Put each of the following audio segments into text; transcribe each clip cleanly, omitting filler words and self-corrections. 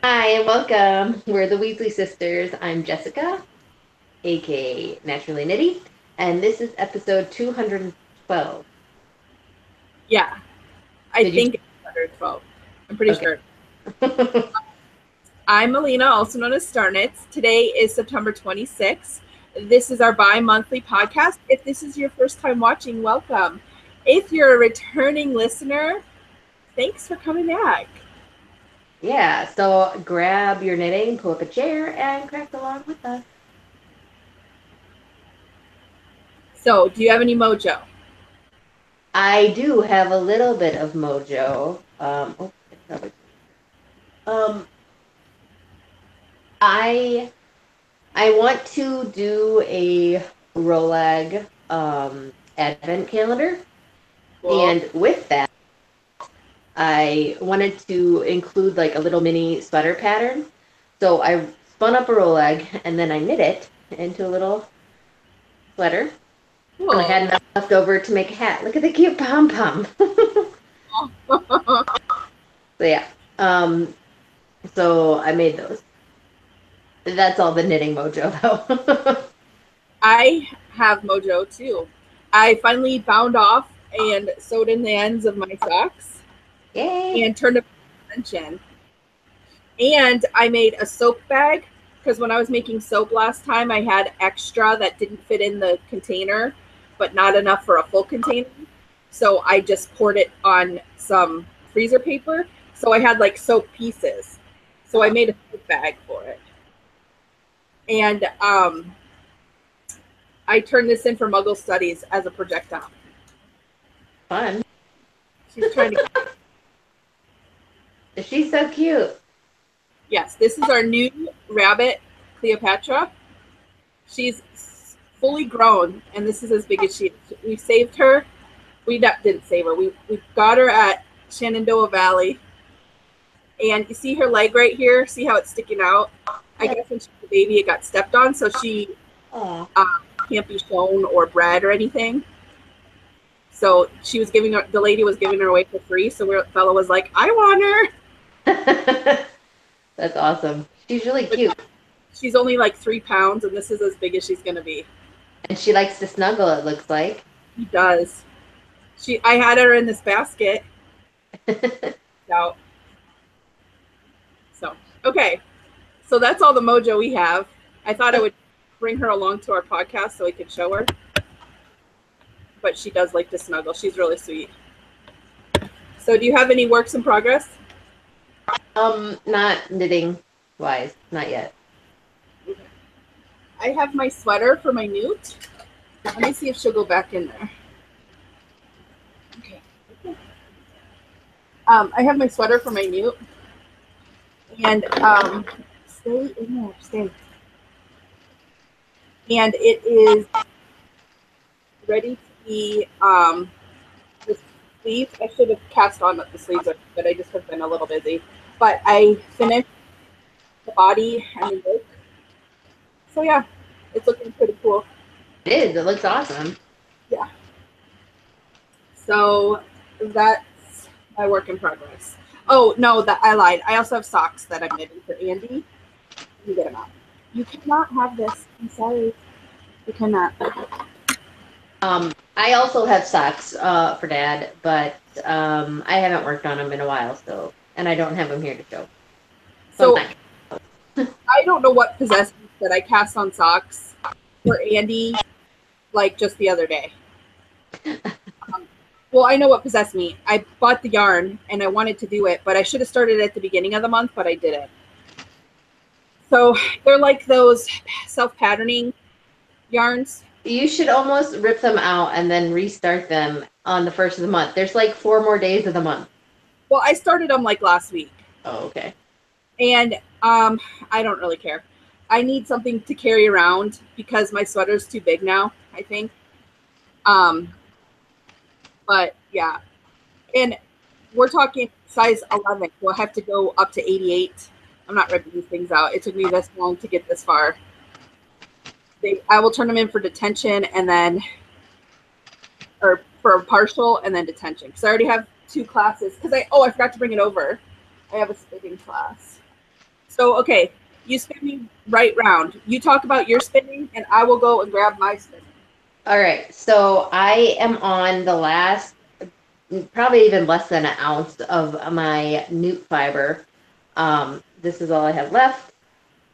Hi and welcome. We're the Weasley sisters. I'm Jessica, aka Naturally Nitty, and this is episode 212. Yeah, I Did you? think it's 112. I'm pretty Okay. sure. I'm Allena, also known as Starnitz. Today is September 26th. This is our bi-monthly podcast. If this is your first time watching, welcome. If you're a returning listener, thanks for coming back. Yeah, so grab your knitting, pull up a chair, and craft along with us. So, do you have any mojo? I do have a little bit of mojo. Um, I I want to do a Rolag advent calendar, Cool. and with that, I wanted to include like a little mini sweater pattern. So I spun up a Rolag and then I knit it into a little sweater. And I Cool. had enough left over to make a hat. Look at the cute pom pom. So yeah. Um, so I made those. That's all the knitting mojo though. I have mojo too. I finally bound off and sewed in the ends of my socks Yay. and turned up attention. And I made a soap bag because when I was making soap last time, I had extra that didn't fit in the container, but not enough for a full container. So I just poured it on some freezer paper. So I had like soap pieces. So I made a soap bag for it. And I turned this in for Muggle Studies as a projectile. Fun. She's trying to. She's so cute. Yes, this is our new rabbit, Cleopatra. She's fully grown, and this is as big as she is. We saved her. We didn't save her. We got her at Shenandoah Valley, and you see her leg right here. See how it's sticking out? I Yeah. guess when she was a baby, it got stepped on, so she Aw. can't be shown or bred or anything. So she was giving her. The lady was giving her away for free. So the fellow was like, "I want her," That's awesome. She's really but cute. she's only like 3 pounds, and this is as big as she's gonna be. And she likes to snuggle, it looks like. She does. I had her in this basket. Out. So okay. So that's all the mojo we have. I thought I would bring her along to our podcast so we could show her. But she does like to snuggle. She's really sweet. So do you have any works in progress? Not knitting wise, not yet. I have my sweater for my newt. Let me see if she'll go back in there. Okay. I have my sweater for my newt. And stay in there. Stay. And it is ready to be the sleeves. I should have cast on the sleeves, but I just have been a little busy. But I finished the body and the yoke. So yeah, it's looking pretty cool. It is. It looks awesome. Yeah. So that's my work in progress. Oh no, that I lied. I also have socks that I'm knitting for Andy. You get them out. You cannot have this. I'm sorry. You cannot. I also have socks for Dad, but I haven't worked on them in a while, so and I don't have them here to show. So So I don't know what possessed me that I cast on socks for Andy like just the other day. Well, I know what possessed me. I bought the yarn and I wanted to do it, but I should have started at the beginning of the month, but I didn't. So they're like those self-patterning yarns. you should almost rip them out and then restart them on the first of the month. There's like 4 more days of the month. Well, I started them like last week, Oh, okay. and I don't really care. I need something to carry around because my sweater's too big now, I think. Um, but yeah, and we're talking size 11. We'll have to go up to 88. I'm not ripping these things out. It took me this long to get this far. I will turn them in for detention and then, or for a partial and then detention. Because I already have 2 classes. Because I forgot to bring it over. I have a spinning class. So, okay, you spin me right round. You talk about your spinning, and I will go and grab my spinning. All right, so I am on the last, probably even less than an ounce of my newt fiber. This is all I have left,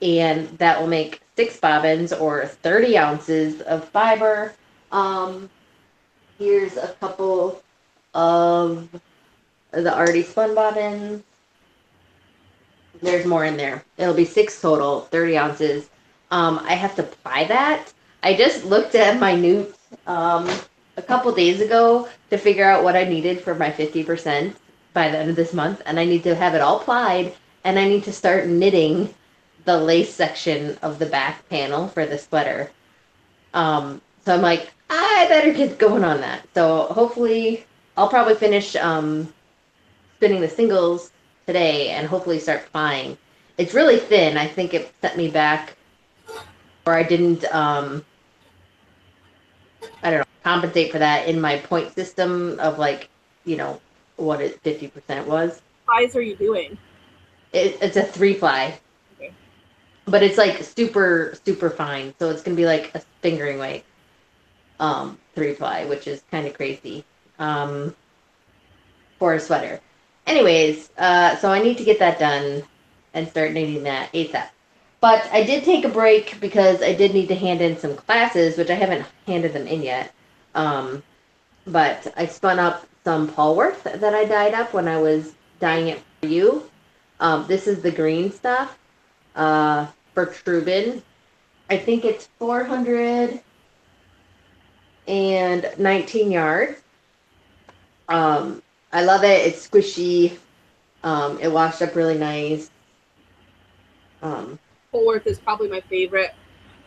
and that will make 6 bobbins or 30 ounces of fiber. Um, Here's a couple of the already spun bobbins. There's more in there. It'll be 6 total, 30 ounces. I have to ply that. I just looked at my newt a couple days ago to figure out what I needed for my 50% by the end of this month, and I need to have it all plied, and I need to start knitting the lace section of the back panel for the sweater. So I'm like, I better get going on that. So hopefully, I'll probably finish spinning the singles today and hopefully start plying. It's really thin. I think it set me back, or I didn't, I don't know, compensate for that in my point system of like, you know, what it 50% was. What size are you doing? It's a 3 ply, Okay. but it's like super, super fine. So it's going to be like a fingering weight 3 ply, which is kind of crazy for a sweater. Anyways, so I need to get that done and start knitting that ASAP. But I did take a break because I did need to hand in some classes, which I haven't handed them in yet. But I spun up some Polworth that I dyed up when I was dyeing it for you. This is the green stuff for Trubin. I think it's 419 yards. I love it. It's squishy. It washed up really nice. Polworth is probably my favorite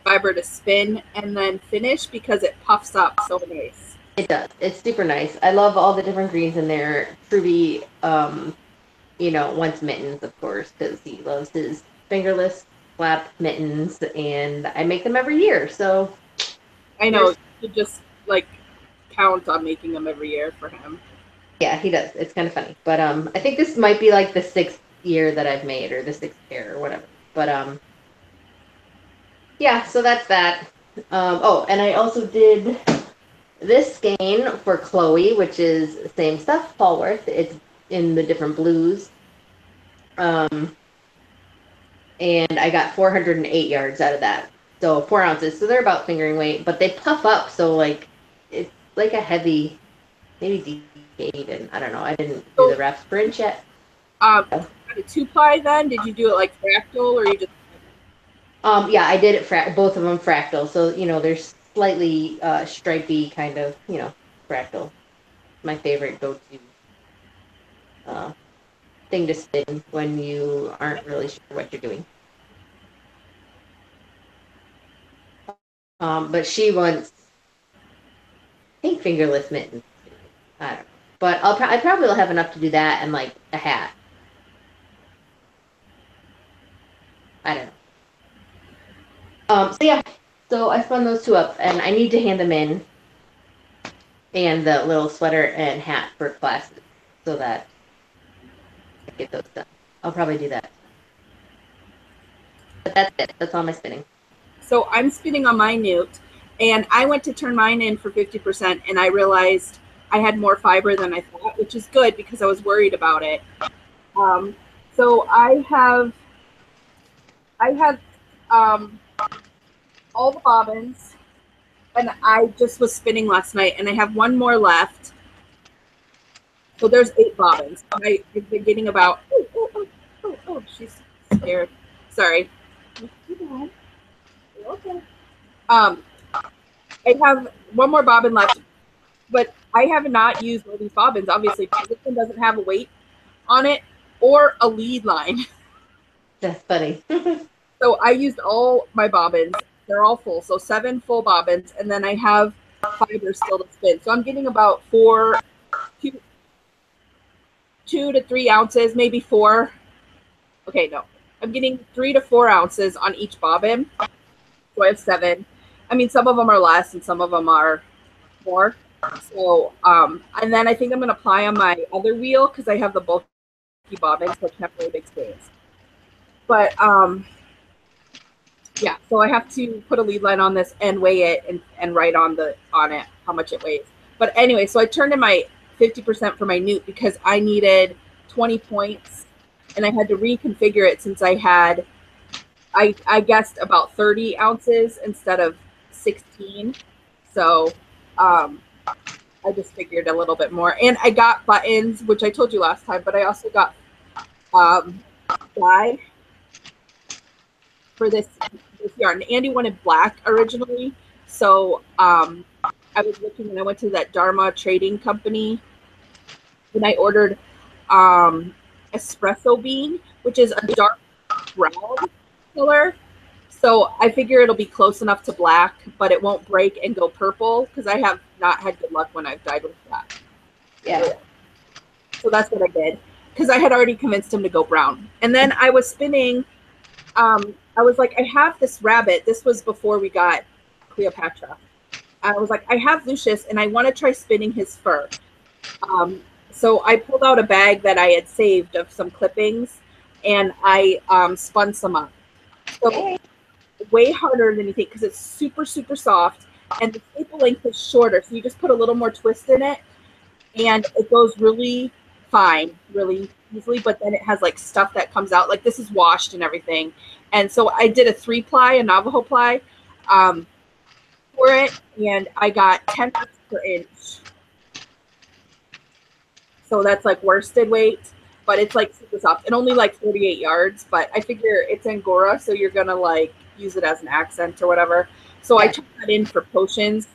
fiber to spin and then finish because it puffs up so nice. It does. It's super nice. I love all the different greens in there. Truby, wants mittens, of course, because he loves his fingerless flap mittens, and I make them every year. So I know you just like count on making them every year for him. yeah, he does. It's kind of funny, but I think this might be like the 6th year that I've made, or the 6th pair, or whatever. But yeah. So that's that. Oh, and I also did this skein for Chloe, which is the same stuff, Polworth. It's in the different blues. And I got 408 yards out of that. So 4 ounces. So they're about fingering weight, but they puff up. So like it's like a heavy, maybe DK even. I don't know. I didn't do the wraps per inch yet. A 2-ply then? Did you do it like fractal or you just? Yeah, I did it both of them fractal. So there's slightly stripy kind of fractal. My favorite go-to thing to spin when you aren't really sure what you're doing. But she wants pink fingerless mittens. I don't know, but I probably will have enough to do that and like a hat. I don't know. So yeah, so I spun those 2 up, and I need to hand them in, and the little sweater and hat for classes, so that I get those done. I'll probably do that. But that's it. That's all my spinning. So I'm spinning on my newt, and I went to turn mine in for 50%, and I realized I had more fiber than I thought, which is good because I was worried about it. So I have all the bobbins, and I just was spinning last night, and I have one more left. So there's 8 bobbins. I've been getting about. Oh, she's scared. Sorry. Okay. I have one more bobbin left, but I have not used all these bobbins, obviously, because this one doesn't have a weight on it or a lead line. That's funny. So I used all my bobbins. They're all full. So 7 full bobbins, and then I have fiber still to spin. So I'm getting about 2 to 3 ounces, maybe 4. Okay, no. I'm getting 3 to 4 ounces on each bobbin. So I have 7. I mean, some of them are less and some of them are more. So, and then I think I'm going to apply on my other wheel because I have the bulky bobbins, which have really big spans. But yeah, so I have to put a lead line on this and weigh it and write on it how much it weighs. But anyway, so I turned in my 50% for my newt because I needed 20 points and I had to reconfigure it since I guessed about 30 ounces instead of 16. So I just figured a little bit more. And I got buttons, which I told you last time, but I also got dye for this yarn. Andy wanted black originally. So I was looking and I went to that Dharma trading company and I ordered espresso bean, which is a dark brown color. So I figure it'll be close enough to black, but it won't break and go purple because I have not had good luck when I've dyed with that. Yeah. So that's what I did because I had already convinced him to go brown. And then I was spinning. I was like, I have this rabbit. This was before we got Cleopatra. I was like, I have Lucius and I want to try spinning his fur. So I pulled out a bag that I had saved of some clippings and I spun some up. So way harder than you think because it's super, super soft and the staple length is shorter. So you just put a little more twist in it and it goes really fine, really easily. But then it has like stuff that comes out. Like this is washed and everything. And so I did a 3-ply, a Navajo ply for it. And I got 10 per inch. So that's like worsted weight, but it's like super soft and only like 48 yards. But I figure it's Angora, so you're gonna like use it as an accent or whatever. So I took that in for potions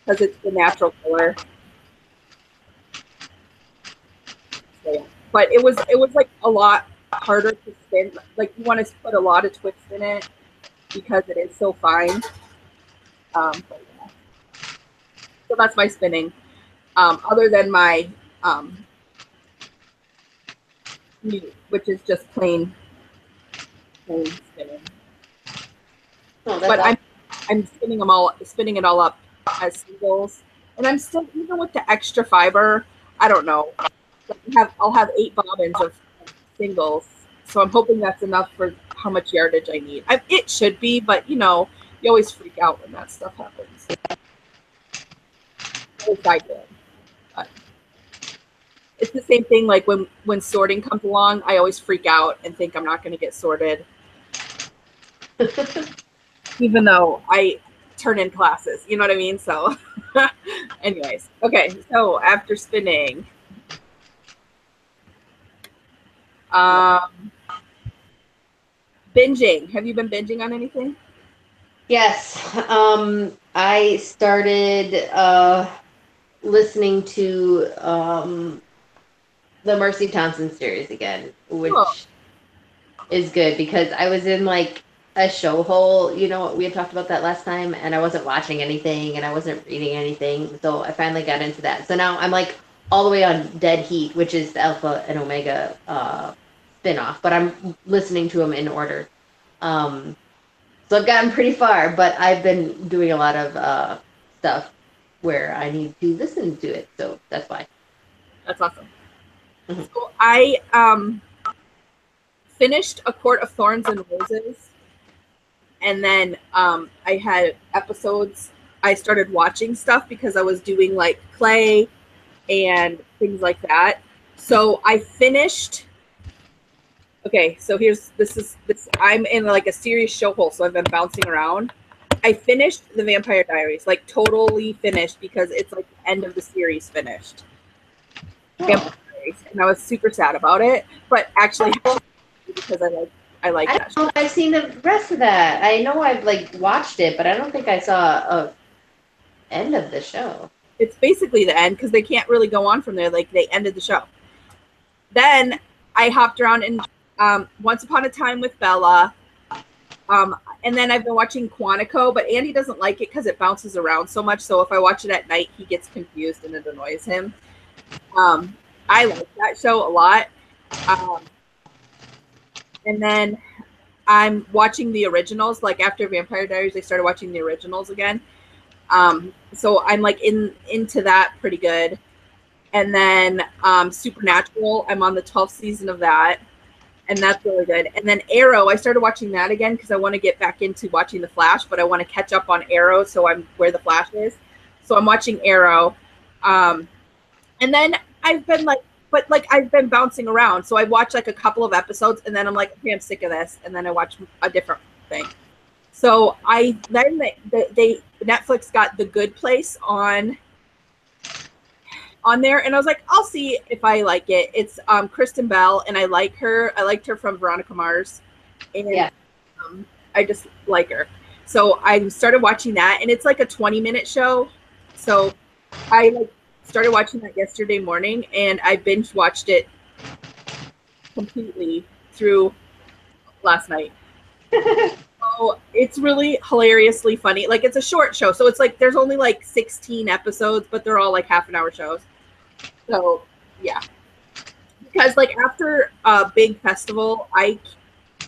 because it's the natural color. So, yeah. But it was like a lot harder to spin. Like you want to put a lot of twist in it because it is so fine. But yeah. So that's my spinning. Other than my which is just plain spinning. Oh, but awesome. I'm spinning it all up as singles, and I'm still, even with the extra fiber, I don't know. I'll have 8 bobbins of singles, so I'm hoping that's enough for how much yardage I need. It should be, but you always freak out when that stuff happens. I did. But it's the same thing like when sorting comes along, I always freak out and think I'm not going to get sorted. Even though I turn in classes, you know what I mean? So anyways, okay. So after spinning, binging. Have you been binging on anything? Yes. I started listening to the Mercy Thompson series again, which is good because I was in like a show hole. We had talked about that last time, and I wasn't watching anything and I wasn't reading anything. So I finally got into that. So now I'm like all the way on Dead Heat, which is the Alpha and Omega spinoff, but I'm listening to them in order. So I've gotten pretty far, but I've been doing a lot of stuff where I need to listen to it. So that's why. That's awesome. Mm-hmm. So I finished A Court of Thorns and Roses, and then I had episodes. I started watching stuff because I was doing like clay and things like that. So I finished. Okay, so this. I'm in like a serious show hole, so I've been bouncing around. I finished the Vampire Diaries, like totally finished because it's like the end of the series finished. Vampire Diaries, and I was super sad about it, but actually because I like that show. I've seen the rest of that. I know I've like watched it, but I don't think I saw a end of the show. It's basically the end because they can't really go on from there. Like they ended the show. Then I hopped around in Once Upon a Time with Bella. And then I've been watching Quantico, but Andy doesn't like it because it bounces around so much. So if I watch it at night, he gets confused and it annoys him. I like that show a lot. And then I'm watching the originals. Like after Vampire Diaries, I started watching the originals again. So I'm like into that pretty good. And then Supernatural, I'm on the 12th season of that. and that's really good. And then Arrow, I started watching that again because I want to get back into watching The Flash, but I want to catch up on Arrow, so I'm where The Flash is. So I'm watching Arrow. And then I've been like, but like I've been bouncing around. So I watch like a couple of episodes and then I'm like, okay, I'm sick of this. And then I watch a different thing. So Netflix got The Good Place on there, and I was like, I'll see if I like it. It's Kristen Bell, and I like her. I liked her from Veronica Mars, and I just like her. So I started watching that, and it's like a 20-minute show. So I started watching that yesterday morning, and I binge watched it completely through last night. So it's really hilariously funny. Like, it's a short show, so it's like there's only like 16 episodes, but they're all like half-an-hour shows. So yeah, because like after a big festival, I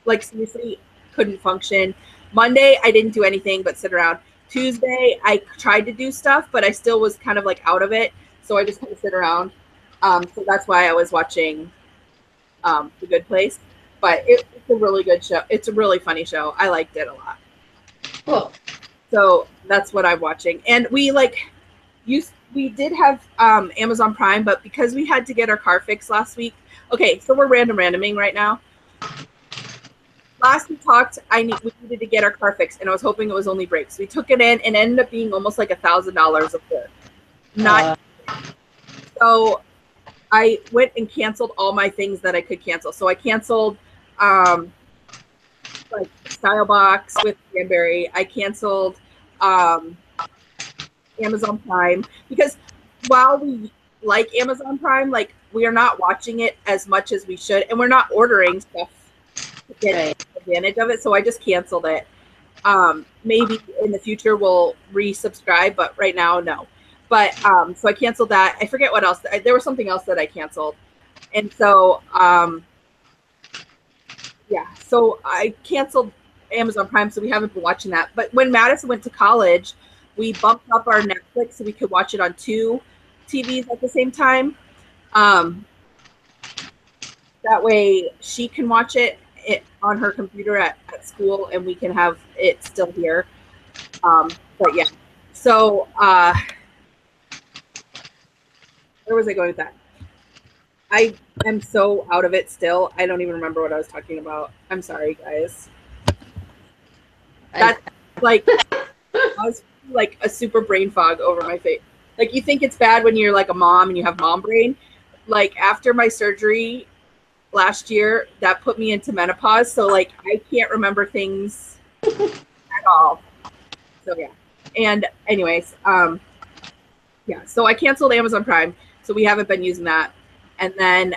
like seriously couldn't function. Monday I didn't do anything but sit around. Tuesday I tried to do stuff, but I still was kind of like out of it, so I just kind of sit around. So that's why I was watching The Good Place. But it's a really good show. It's a really funny show. I liked it a lot. Cool. So that's what I'm watching. And we did have Amazon Prime, but because we had to get our car fixed last week. Okay, so we're randoming right now. Last we talked, we needed to get our car fixed, and I was hoping it was only brakes. We took it in, and it ended up being almost like $1,000 of work. So I went and canceled all my things that I could cancel. So I canceled like Style Box with Cranberry. I canceled Amazon Prime, because while we like Amazon Prime, like we are not watching it as much as we should, and we're not ordering stuff to get advantage of it. So I just canceled it. Maybe in the future we'll resubscribe, but right now, no. But so I canceled that. I forget what else. There was something else that I canceled. And so, yeah, so I canceled Amazon Prime, so we haven't been watching that. But when Madison went to college, we bumped up our Netflix so we could watch it on 2 TVs at the same time. That way she can watch it on her computer at school, and we can have it still here. But yeah, so where was I going with that? I am so out of it still. I don't even remember what I was talking about. I'm sorry, guys. That's like I was like a super brain fog over my face. Like, you think it's bad when you're like a mom and you have mom brain. Like, after my surgery last year, that put me into menopause. So like I can't remember things at all. So yeah. And anyways, yeah, so I canceled Amazon Prime, so we haven't been using that. And then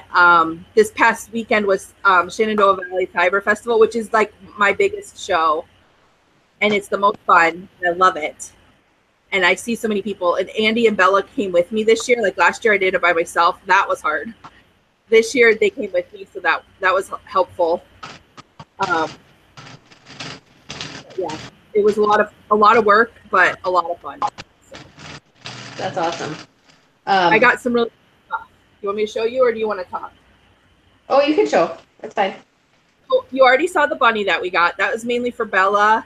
this past weekend was Shenandoah Valley Fiber Festival, which is like my biggest show, and it's the most fun. I love it, and I see so many people. And Andy and Bella came with me this year. Like last year, I did it by myself. That was hard. This year, they came with me, so that was helpful. Yeah, it was a lot of work, but a lot of fun. So. That's awesome. I got some really. You want me to show you, or do you want to talk? Oh, you can show. That's fine. Oh, you already saw the bunny that we got. That was mainly for Bella.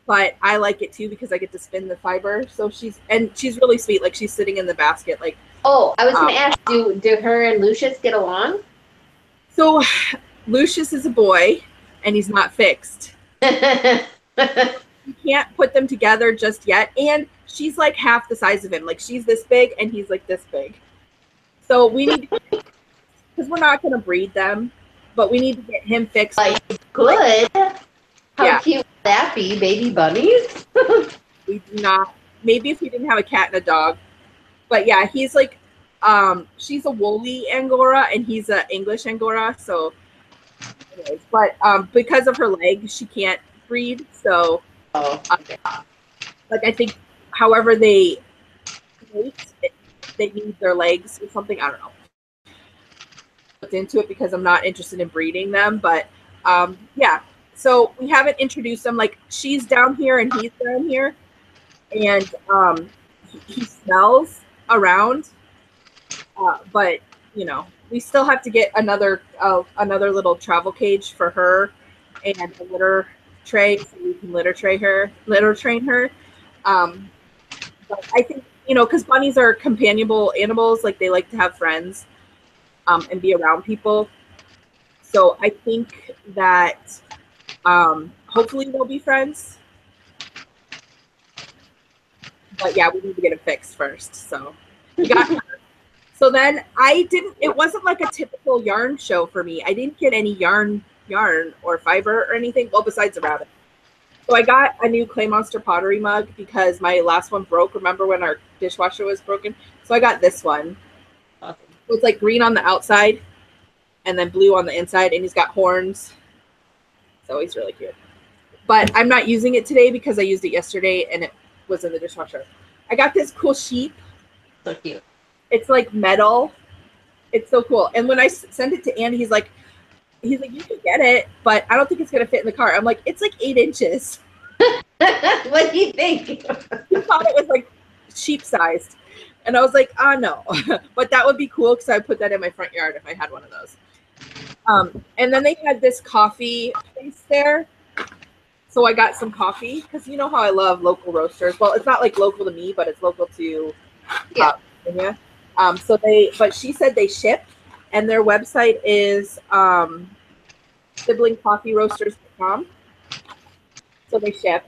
But I like it too because I get to spin the fiber. So she's really sweet. Like, she's sitting in the basket. Like, oh, I was going to ask, do her and Lucius get along? So Lucius is a boy, and he's not fixed. You can't put them together just yet. And she's like half the size of him. Like, she's this big and he's like this big. So we need to, because we're not going to breed them, but we need to get him fixed. Like, good. How cute would that be, baby bunnies? We do not. Maybe if we didn't have a cat and a dog. But yeah, he's like, she's a woolly Angora and he's an English Angora. So anyways, but because of her legs, she can't breed. So okay. like, I think however they need their legs or something. I don't know. Looked into it because I'm not interested in breeding them, but yeah. So we haven't introduced them. Like, she's down here and he's down here, and he smells around, but you know, we still have to get another little travel cage for her and a litter tray so we can litter train her. But I think, you know, because bunnies are companionable animals, like they like to have friends and be around people. So I think that hopefully they'll be friends. But yeah, we need to get it fixed first. So we got so then I didn't, it wasn't like a typical yarn show for me. I didn't get any yarn or fiber or anything. Well, besides the rabbit. So I got a new Clay Monster pottery mug because my last one broke. Remember when our dishwasher was broken? So I got this one. Awesome. It's like green on the outside and then blue on the inside, and he's got horns. So he's really cute. But I'm not using it today because I used it yesterday and it was in the dishwasher. I got this cool sheep. So cute. It's like metal. It's so cool. And when I sent it to Andy, he's like, you can get it, but I don't think it's gonna fit in the car. I'm like, it's like 8 inches. What do you think? He thought it was like sheep sized, and I was like, oh no. But that would be cool because I would put that in my front yard if I had one of those. And then they had this coffee place there, so I got some coffee because you know how I love local roasters. Well, it's not like local to me, but it's local to Virginia. But she said they ship, and their website is siblingcoffeeroasters.com. So they ship,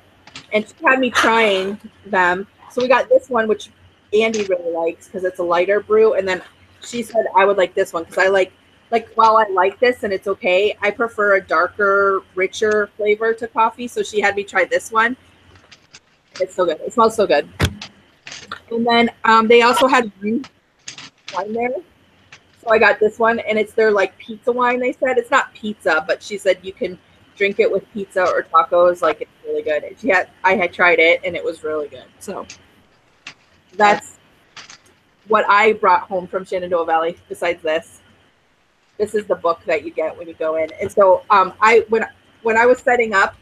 and she had me trying them. So we got this one, which Andy really likes because it's a lighter brew, and then she said I would like this one because I like while I like this and it's okay, I prefer a darker, richer flavor to coffee. So she had me try this one. It's so good. It smells so good. And then they also had wine there. So I got this one, and it's their like pizza wine. They said it's not pizza, but she said you can drink it with pizza or tacos. Like it's really good. And I had tried it, and it was really good. So that's what I brought home from Shenandoah Valley. Besides this is the book that you get when you go in. And so when I was setting up,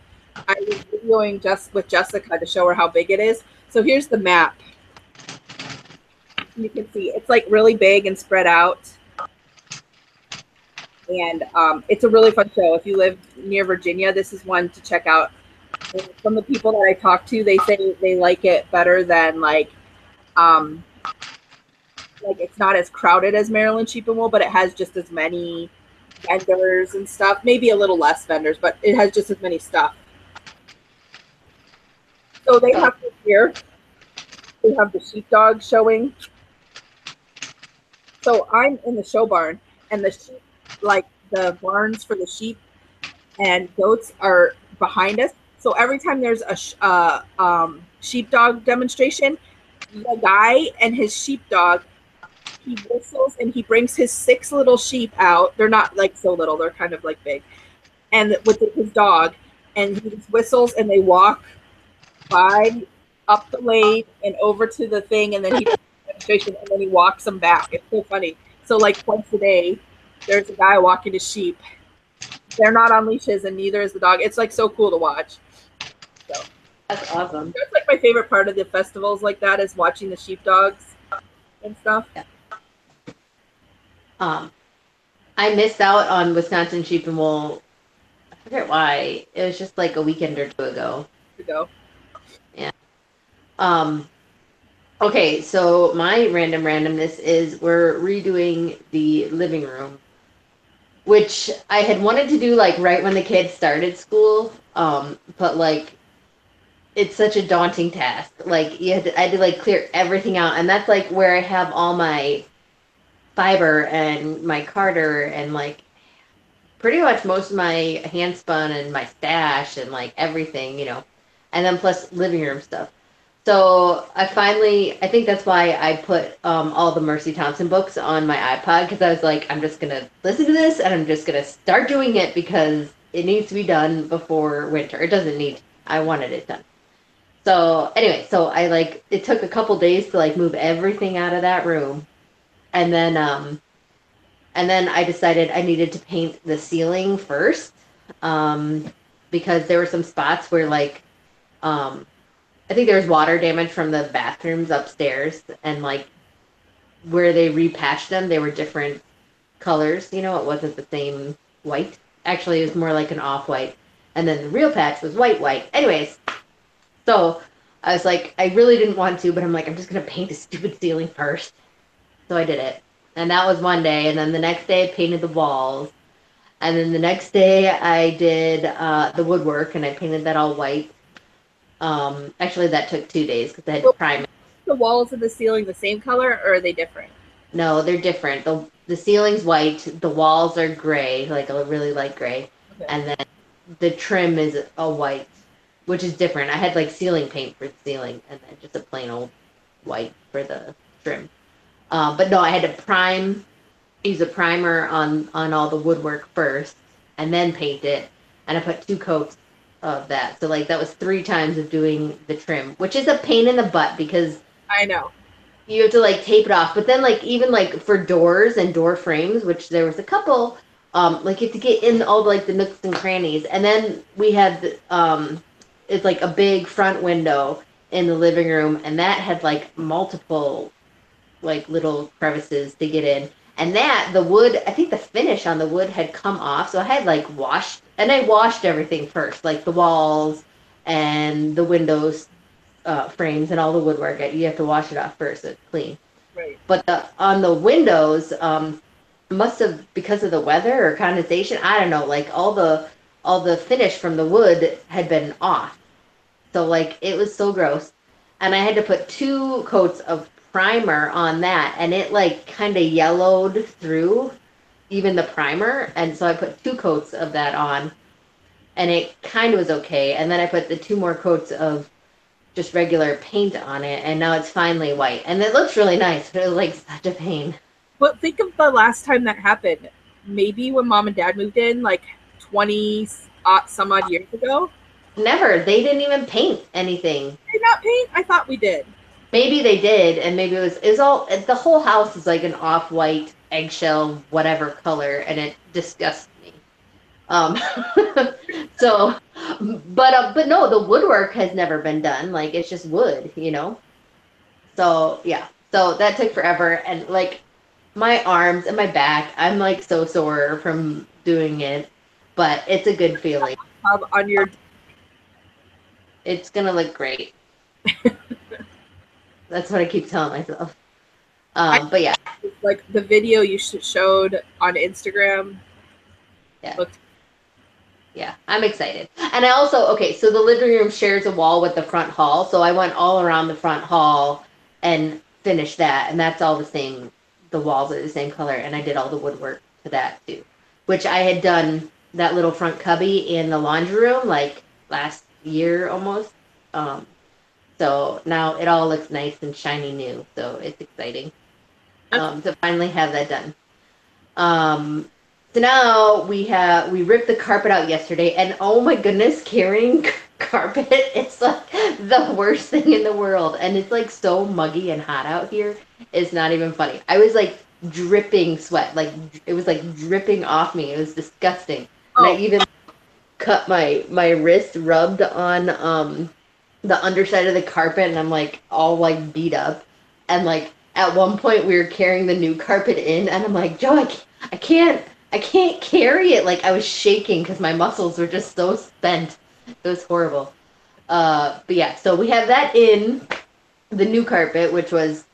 I was videoing just with Jessica to show her how big it is. So here's the map. You can see it's like really big and spread out. And it's a really fun show. If you live near Virginia, this is one to check out. And from the people that I talked to, they say they like it better than like it's not as crowded as Maryland Sheep and Wool, but it has just as many vendors and stuff. Maybe a little less vendors, but it has just as many stuff. So they have this here. They have the sheepdog showing. So I'm in the show barn, and the sheep, like the barns for the sheep and goats, are behind us. So every time there's a sheepdog demonstration, the guy and his sheepdog, he whistles and he brings his 6 little sheep out. They're not like so little; they're kind of like big, and with his dog, and he just whistles, and they walk by up the lane and over to the thing, and then he demonstration, and then he walks them back. It's so funny. So like twice a day, there's a guy walking his sheep. They're not on leashes, and neither is the dog. It's like so cool to watch. So That's awesome. that's like my favorite part of the festivals like that is watching the sheepdogs and stuff. Yeah. I missed out on Wisconsin Sheep and Wool. I forget why. It was just like a weekend or two ago. Yeah. Okay, so my randomness is we're redoing the living room, which I had wanted to do like right when the kids started school, but like it's such a daunting task. Like I had to like clear everything out, and that's like where I have all my fiber and my carder and like pretty much most of my hand spun and my stash and like everything, and then plus living room stuff. So I think that's why I put all the Mercy Thompson books on my iPod, because I was like, I'm just going to listen to this and I'm just going to start doing it because it needs to be done before winter. It doesn't need, I wanted it done. So anyway, it took a couple days to like move everything out of that room. And then I decided I needed to paint the ceiling first, because there were some spots where like, I think there was water damage from the bathrooms upstairs, and like where they repatched them, they were different colors. You know, it wasn't the same white. Actually, it was more like an off-white. And then the real patch was white, white. Anyways, so I was like, I really didn't want to, but I'm like, I'm just gonna paint the stupid ceiling first. So I did it. And that was one day. And then the next day I painted the walls. And then the next day I did the woodwork and I painted that all white. Actually, that took 2 days because I had to So prime it. the walls and the ceiling the same color, or are they different? No, they're different. The ceiling's white, the walls are gray, like a really light gray, Okay. and then the trim is a white, which is different. I had like ceiling paint for the ceiling and then just a plain old white for the trim. But no, I had to use a primer on all the woodwork first, and then paint it. And I put 2 coats of that. So like that was 3 times of doing the trim, which is a pain in the butt because I know. you have to like tape it off. But then like even like for doors and door frames, which there was a couple, like you have to get in all like the nooks and crannies. And then we had it's like a big front window in the living room, and that had like multiple like little crevices to get in. And that the wood, I think the finish on the wood had come off, so I had like washed, and I washed everything first, like the walls and the windows frames and all the woodwork. You have to wash it off first, so it's clean. Right. But on the windows, must have because of the weather or condensation. I don't know. Like all the finish from the wood had been off, so like it was so gross. And I had to put 2 coats of primer on that, and it like kind of yellowed through even the primer. And so I put 2 coats of that on, and it kind of was okay. And then I put the 2 more coats of just regular paint on it, and now it's finally white. And it looks really nice, but it was like such a pain. But think of the last time that happened. Maybe when mom and dad moved in, like 20 some odd years ago. Never. They didn't even paint anything. Did not paint? I thought we did. Maybe they did, and maybe it was all the whole house is like an off-white eggshell whatever color, and it disgusts me. Um, so, but no, the woodwork has never been done. Like it's just wood, you know. So yeah, so that took forever, and like my arms and my back, I'm like so sore from doing it, but it's a good feeling. On your It's gonna look great. That's what I keep telling myself. I, But yeah, like the video you showed on Instagram. yeah. Looked Yeah, I'm excited. And I also, okay, so the living room shares a wall with the front hall. So I went all around the front hall and finished that. And that's all the same. The walls are the same color. And I did all the woodwork to that too, which I had done that little front cubby in the laundry room like last year almost. Um, so now it all looks nice and shiny new. So it's exciting to finally have that done. Um, so now we ripped the carpet out yesterday, and oh my goodness, carrying carpet, it's like the worst thing in the world, and it's like so muggy and hot out here. It's not even funny. I was like dripping sweat, like it was like dripping off me. It was disgusting, and I oh, even cut my wrist rubbed on the underside of the carpet, and I'm like all like beat up, and like at one point we were carrying the new carpet in, and I'm like, Joe, I can't I can't carry it. Like I was shaking because my muscles were just so spent. It was horrible. But yeah, so we have that in the new carpet, which was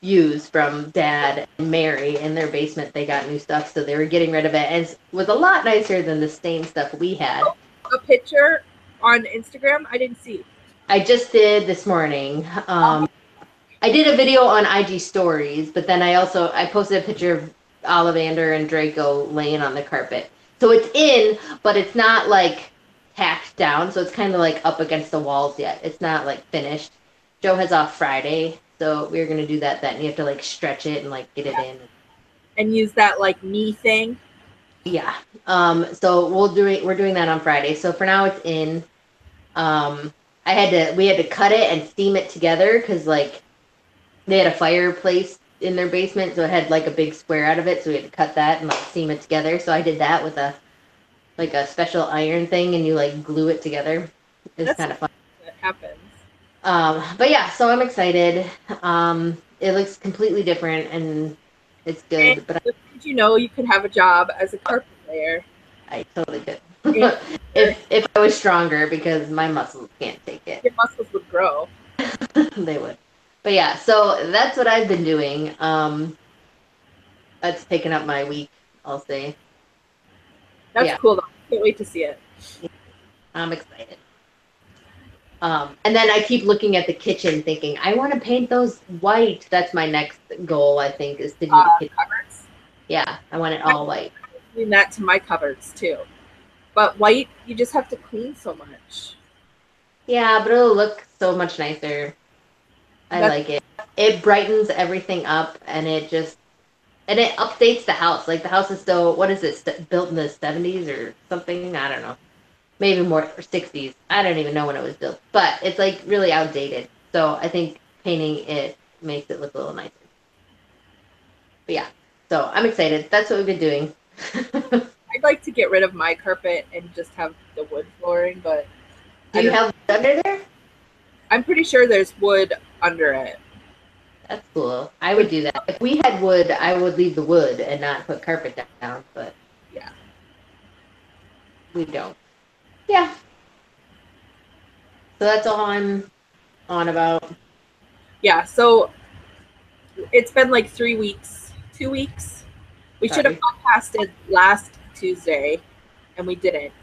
used from Dad and Mary in their basement. They got new stuff, so they were getting rid of it, and it was a lot nicer than the stained stuff we had. a picture on Instagram. I didn't see. I just did this morning. I did a video on IG stories, but then I posted a picture of Ollivander and Draco laying on the carpet. So it's in, but it's not like tacked down. So it's kind of like up against the walls yet. It's not like finished. Joe has off Friday, so we're gonna do that. Then you have to like stretch it and like get it in. And use that like knee thing. Yeah. So we're doing that on Friday. So for now it's in. We had to cut it and steam it together because like they had a fireplace in their basement, so it had like a big square out of it. So we had to cut that and like seam it together. So I did that with a special iron thing, and you like glue it together. It's That's kind of fun. what happens. But yeah, so I'm excited. It looks completely different, and It's And good, but did you know you could have a job as a carpet layer? I totally could. And If I was stronger, because my muscles can't take it. your muscles would grow. They would. But yeah, so that's what I've been doing. That's taken up my week, I'll say. But That's yeah, cool though. Can't wait to see it. I'm excited. And then I keep looking at the kitchen thinking, I want to paint those white. That's my next goal, I think, is to do the kitchen. Cupboards. Yeah, I want it I'm all white. doing that to my cupboards too. But white, you just have to clean so much. Yeah, but it'll look so much nicer. I That's like it. It brightens everything up and it updates the house. Like the house is still, what is it, built in the 70s or something? I don't know. Maybe more, or 60s. I don't even know when it was built. But it's like really outdated. So I think painting it makes it look a little nicer. But yeah, so I'm excited. That's what we've been doing. I'd like to get rid of my carpet and just have the wood flooring, but Do you have wood under there? I'm pretty sure there's wood under it. That's cool. I would do that. If we had wood, I would leave the wood and not put carpet down, but yeah, we don't. Yeah. So that's all I'm on about. Yeah, so it's been like 3 weeks, 2 weeks. We should have Sorry. podcasted last Tuesday, and we didn't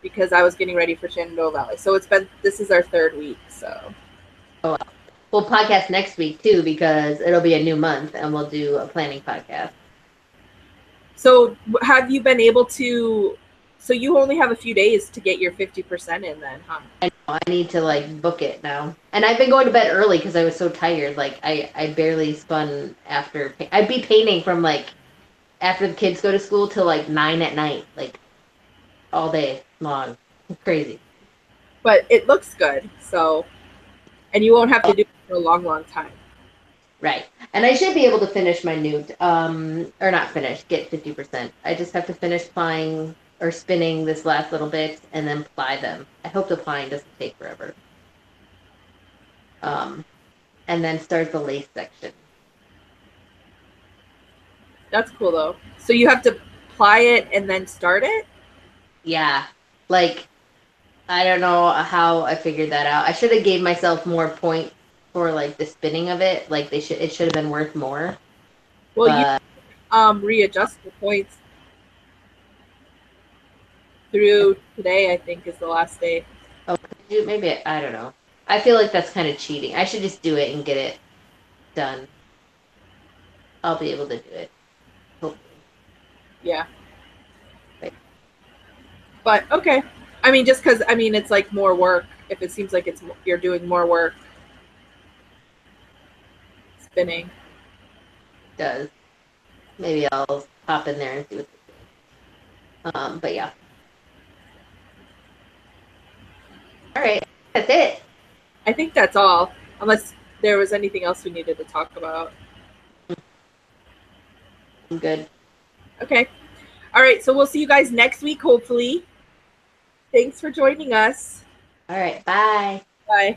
because I was getting ready for Shenandoah Valley. So this is our 3rd week. So We'll podcast next week too because it'll be a new month and we'll do a planning podcast. So have you been able to? So you only have a few days to get your 50% in, then, huh? I know, I need to like book it now. And I've been going to bed early because I was so tired. Like I barely spun after. I'd be painting from like after the kids go to school till like 9 at night, like all day long. Crazy. But it looks good. So, and you won't have to do it for a long, long time. Right. And I should be able to finish my nude, or not finish, get 50%. I just have to finish plying or spinning this last little bit and then ply them. I hope the plying doesn't take forever. And then start the lace section. That's cool though. So you have to ply it and then start it? Yeah. Like, I don't know how I figured that out. I should have gave myself more points for like the spinning of it. Like it should have been worth more. Well, But you readjust the points through today, I think, is the last day. oh, maybe I don't know. I feel like that's kind of cheating. I should just do it and get it done. I'll be able to do it. Hopefully. Yeah. Right. But okay. I mean, just because it's like more work. If it seems like you're doing more work spinning. It does. Maybe I'll pop in there and see what. But yeah. All right, that's it. I think that's all, unless there was anything else we needed to talk about. I'm good. Okay. All right. So we'll see you guys next week, hopefully. Thanks for joining us. All right, bye. Bye.